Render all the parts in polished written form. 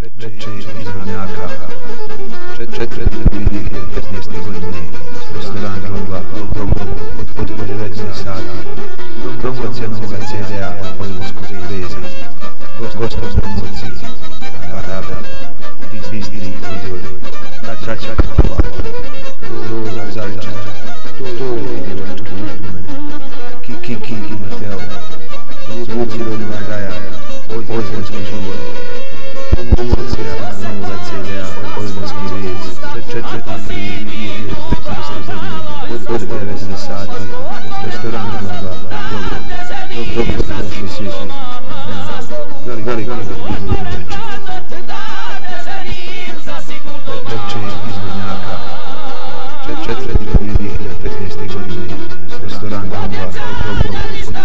veče izvodnjaka, 4. 2015. godine, restoran Glagla, od 19 sati, promocija novoga CD-a Ozmonskog veze, gost od promociji, Barabe, Bistri izvode, Braća Kapla, Roza Zavičara, 100 idiočke uspomene, Kiki i Mateo, zvuci rodnog kraja, Ozmonski život, promocija novoga CD-a Ozmonski vez, 4. 2015. godine, od 19 sati, restoran Glagla, dobro ste došli svi, veliko izvodnjaka, veče izvodnjaka, 4. 2015. godine, restoran Glagla,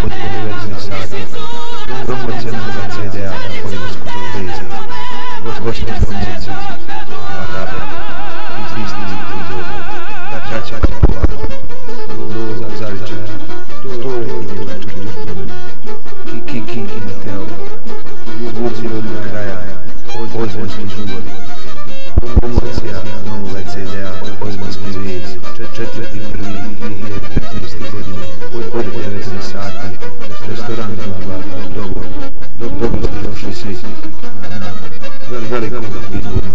od 19 sati, promocija novoga CD-a Ozmonskog veze, gost od promociji, Barabe, Bistri izvode, Braća Kapla, Roza Zavičara, 100 idiočke uspomene, Kiki i Mateo, zvuci rodnog kraja, Ozmonski život, promocija novoga CD-a Ozmonski vez, 4. 2015. godine, od 19 sati, restoran Glagla, dobro ste došli svi, veliko izvodnjaka.